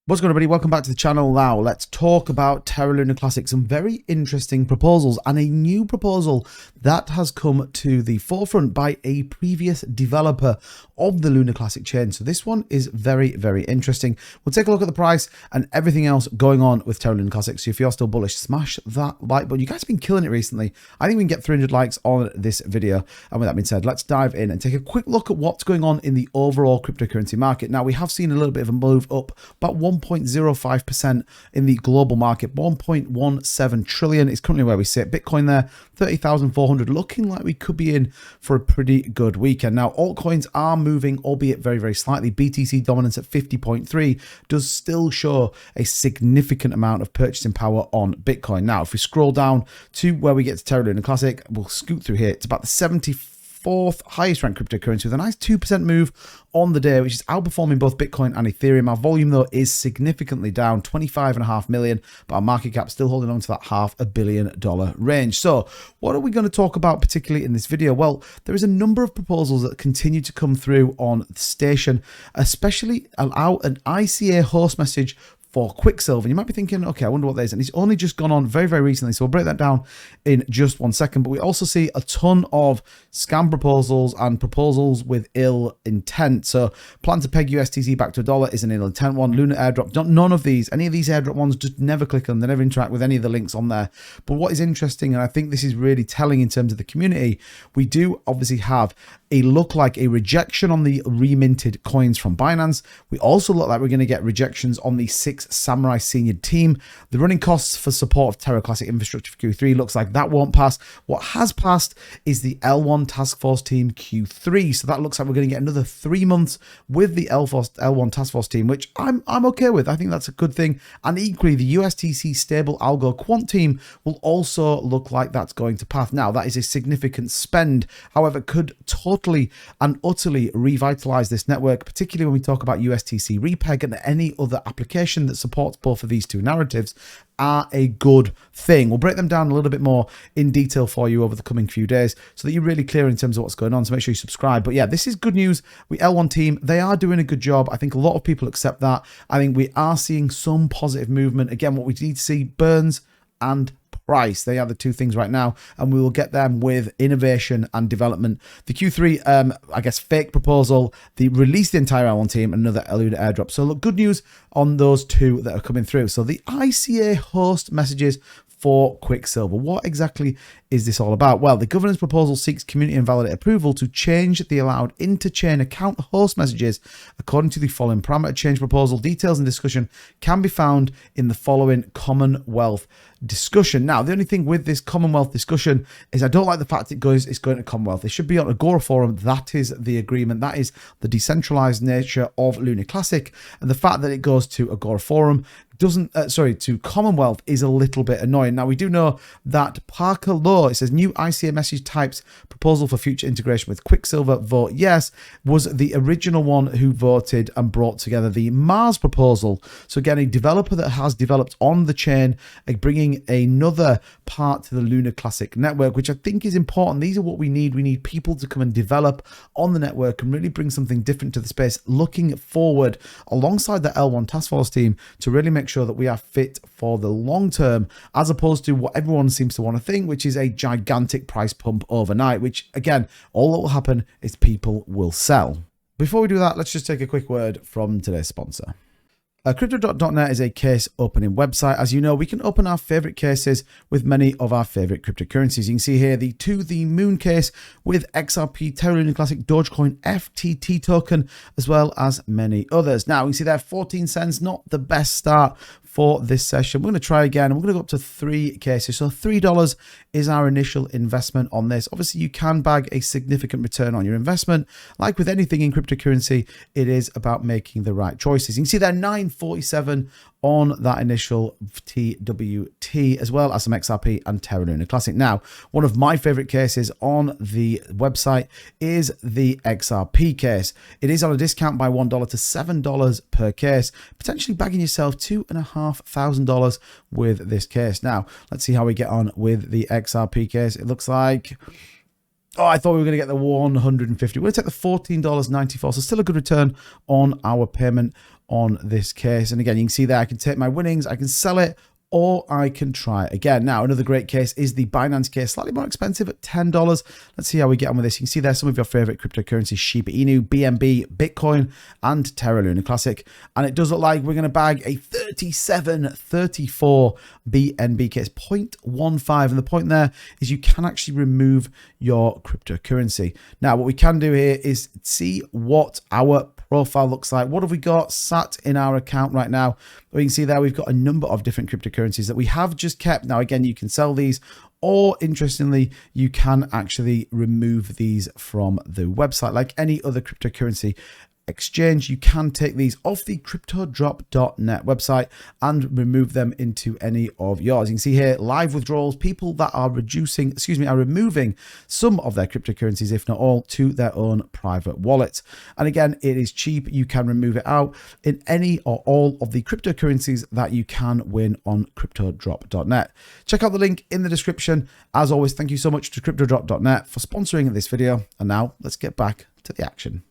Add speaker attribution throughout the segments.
Speaker 1: What's going on, everybody? Welcome back to the channel. Now let's talk about Terra Luna Classic. Some very interesting proposals and a new proposal that has come to the forefront by a previous developer of the Luna Classic chain. So this one is very, very interesting. We'll take a look at the price and everything else going on with Terra Luna Classic. So if you're still bullish, smash that like button. You guys have been killing it recently. I think we can get 300 likes on this video. And with that being said, let's dive in and take a quick look at what's going on in the overall cryptocurrency market. Now we have seen a little bit of a move up, about 1.05% in the global market. 1.17 trillion is currently where we sit. Bitcoin there, 30,400, looking like we could be in for a pretty good weekend. Now, altcoins are moving, albeit very, very slightly. BTC dominance at 50.3 does still show a significant amount of purchasing power on Bitcoin. Now, if we scroll down to where we get to Terra Luna Classic, we'll scoot through here. It's about the 74th highest ranked cryptocurrency with a nice 2% move on the day, which is outperforming both Bitcoin and Ethereum. Our volume though is significantly down, 25.5 million, but our market cap still holding on to that $500 million range. So what are we going to talk about particularly in this video? Well, there is a number of proposals that continue to come through on the station, especially allow an ICA host message for Quicksilver. You might be thinking, okay, I wonder what that is. And it's only just gone on very, very recently. So we'll break that down in just 1 second. But we also see a ton of scam proposals and proposals with ill intent. So plan to peg USTC back to $1 is an ill intent one. Luna airdrop, none of these. Any of these airdrop ones, just never click on them. They never interact with any of the links on there. But what is interesting, and I think this is really telling in terms of the community, we do obviously have a look like a rejection on the reminted coins from Binance. We also look like we're going to get rejections on the 6 Samurai Senior team. The running costs for support of Terra Classic infrastructure for Q3 looks like that won't pass. What has passed is the L1 Task Force team Q3. So that looks like we're going to get another 3 months with the L1 Task Force team, which I'm okay with. I think that's a good thing. And equally, the USTC stable algo quant team will also look like that's going to pass. Now, that is a significant spend. However, could totally and utterly revitalize this network, particularly when we talk about USTC repeg and any other application that supports both of these two narratives are a good thing. We'll break them down a little bit more in detail for you over the coming few days so that you're really clear in terms of what's going on. So make sure you subscribe. But yeah, this is good news. We L1 team, they are doing a good job. I think a lot of people accept that. I think we are seeing some positive movement. Again, what we need to see, burns and price. They are the two things right now, and we will get them with innovation and development. The Q3, I guess, fake proposal, the release the entire L1 team, another Luna airdrop. So look, good news on those two that are coming through. So the ICA host messages for Quicksilver. What exactly is this all about? Well, the governance proposal seeks community and validate approval to change the allowed interchain account host messages according to the following parameter change proposal. Details and discussion can be found in the following Commonwealth discussion. Now, the only thing with this Commonwealth discussion is I don't like the fact it's going to Commonwealth. It should be on Agora Forum. That is the agreement. That is the decentralized nature of Luna Classic. And the fact that it goes to Agora Forum to Commonwealth is a little bit annoying. Now, we do know that Parker Law, it says new ICA message types proposal for future integration with Quicksilver, vote yes, was the original one who voted and brought together the Mars proposal. So again, a developer that has developed on the chain, bringing another part to the Luna Classic network, which I think is important. These are what we need. We need people to come and develop on the network and really bring something different to the space, looking forward alongside the L1 Task Force team to really make sure that we are fit for the long term, as opposed to what everyone seems to want to think, which is a gigantic price pump overnight, which again, all that will happen is people will sell. Before we do that, let's just take a quick word from today's sponsor. Crypto.net is a case opening website. As you know, we can open our favorite cases with many of our favorite cryptocurrencies. You can see here the To The Moon case with XRP, Terra Luna Classic, Dogecoin, FTT token, as well as many others. Now, you can see there 14 cents, not the best start for this session. We're going to try again, and we're going to go up to 3 cases. So $3 is our initial investment on this. Obviously, you can bag a significant return on your investment. Like with anything in cryptocurrency, it is about making the right choices. You can see there 947 on that initial TWT, as well as some XRP and Terra Luna Classic. Now, one of my favorite cases on the website is the XRP case. It is on a discount by $1 to $7 per case, potentially bagging yourself $2,500 with this case. Now, let's see how we get on with the XRP case. It looks like Oh, I thought we were going to get the 150. We're going to take the $14.94. So still a good return on our payment on this case. And again, you can see there, I can take my winnings, I can sell it, or I can try it again. Now, another great case is the Binance case, slightly more expensive at $10. Let's see how we get on with this. You can see there some of your favorite cryptocurrencies: Shiba Inu, BNB, Bitcoin, and Terra Luna Classic. And it does look like we're going to bag a 37.34 BNB case, 0.15. And the point there is you can actually remove your cryptocurrency. Now, what we can do here is see what our profile looks like. What have we got sat in our account right now? We can see there we've got a number of different cryptocurrencies that we have just kept. Now, again, you can sell these, or interestingly, you can actually remove these from the website. Like any other cryptocurrency exchange, you can take these off the cryptodrop.net website and remove them into any of yours. You can see here live withdrawals, people that are removing some of their cryptocurrencies, if not all, to their own private wallets. And again, it is cheap. You can remove it out in any or all of the cryptocurrencies that you can win on cryptodrop.net. Check out the link in the description. As always, thank you so much to cryptodrop.net for sponsoring this video. And now let's get back to the action.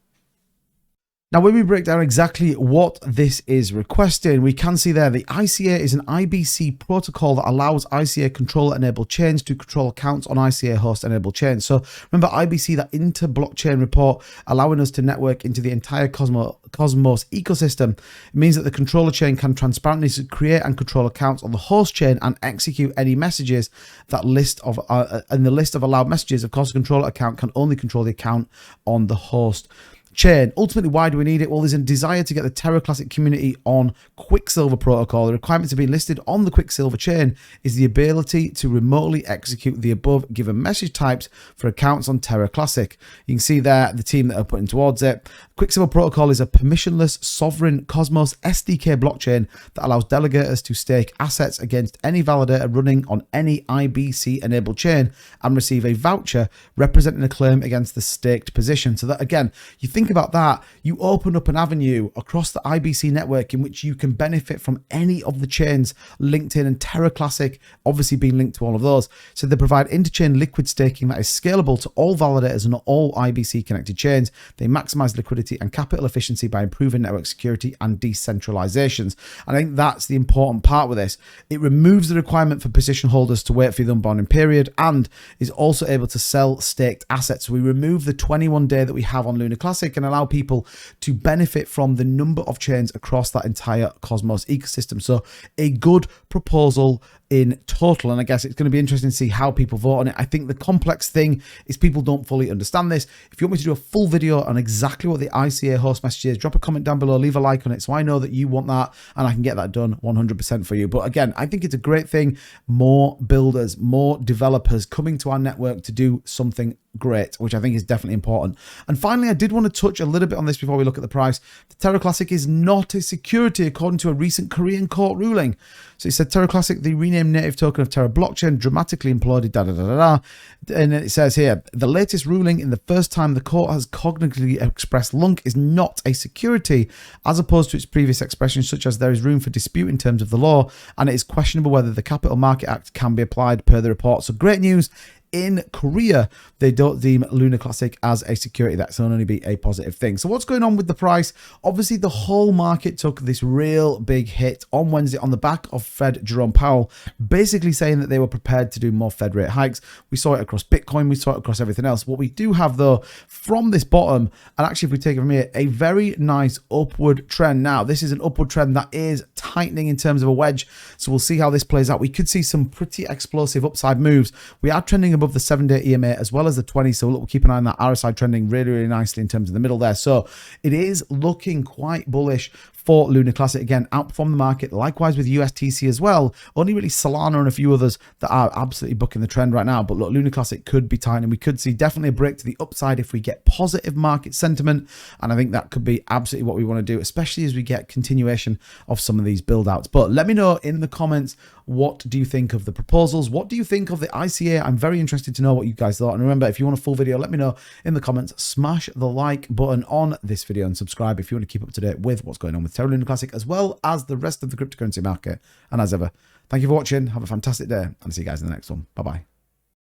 Speaker 1: Now, when we break down exactly what this is requesting, we can see there the ICA is an IBC protocol that allows ICA controller-enabled chains to control accounts on ICA host-enabled chains. So remember IBC, that inter-blockchain report, allowing us to network into the entire Cosmos ecosystem. It means that the controller chain can transparently create and control accounts on the host chain and execute any messages. That list of and the list of allowed messages, of course, the controller account can only control the account on the host chain. Ultimately, why do we need it? Well, there's a desire to get the Terra Classic community on Quicksilver protocol. The requirement to be listed on the Quicksilver chain is the ability to remotely execute the above given message types for accounts on Terra Classic. You can see there the team that are putting towards it. Quicksilver protocol is a permissionless sovereign Cosmos SDK blockchain that allows delegators to stake assets against any validator running on any IBC enabled chain and receive a voucher representing a claim against the staked position. So that, again, you think about that, you open up an avenue across the IBC network in which you can benefit from any of the chains linked in, and Terra Classic obviously being linked to all of those. So they provide interchain liquid staking that is scalable to all validators and all IBC connected chains. They maximize liquidity and capital efficiency by improving network security and decentralizations. And I think that's the important part with this. It removes the requirement for position holders to wait for the unbonding period and is also able to sell staked assets. So we remove the 21-day that we have on Luna Classic and allow people to benefit from the number of chains across that entire Cosmos ecosystem. So a good proposal in total, and I guess it's going to be interesting to see how people vote on it. I think the complex thing is people don't fully understand this. If you want me to do a full video on exactly what the ICA host message is, drop a comment down below, leave a like on it so I know that you want that and I can get that done 100% for you. But again, I think it's a great thing. More builders, more developers coming to our network to do something great, which I think is definitely important. And finally, I did want to touch a little bit on this before we look at the price. The Terra Classic is not a security according to a recent Korean court ruling. So it said Terra Classic, the renamed native token of Terra blockchain, dramatically imploded, And it says here, the latest ruling in the first time the court has cognitively expressed LUNC is not a security, as opposed to its previous expressions such as there is room for dispute in terms of the law, and it is questionable whether the Capital Market Act can be applied per the report. So great news. In Korea, they don't deem Luna Classic as a security. That can only be a positive thing. So what's going on with the price? Obviously, the whole market took this real big hit on Wednesday on the back of Fed Jerome Powell, basically saying that they were prepared to do more Fed rate hikes. We saw it across Bitcoin. We saw it across everything else. What we do have, though, from this bottom, and actually if we take it from here, a very nice upward trend. Now, this is an upward trend that is tightening in terms of a wedge. So we'll see how this plays out. We could see some pretty explosive upside moves. We are trending above the 7-day EMA as well as the 20. So look, we'll keep an eye on that RSI trending really, really nicely in terms of the middle there. So it is looking quite bullish for Luna Classic. Again, outperform the market. Likewise with USTC as well. Only really Solana and a few others that are absolutely bucking the trend right now. But look, Luna Classic could be tightening. We could see definitely a break to the upside if we get positive market sentiment. And I think that could be absolutely what we want to do, especially as we get continuation of some of these build outs. But let me know in the comments, what do you think of the proposals? What do you think of the ICA? I'm very interested to know what you guys thought. And remember, if you want a full video, let me know in the comments. Smash the like button on this video and subscribe if you want to keep up to date with what's going on with Terra Luna Classic as well as the rest of the cryptocurrency market. And as ever, thank you for watching. Have a fantastic day and I'll see you guys in the next one. Bye-bye.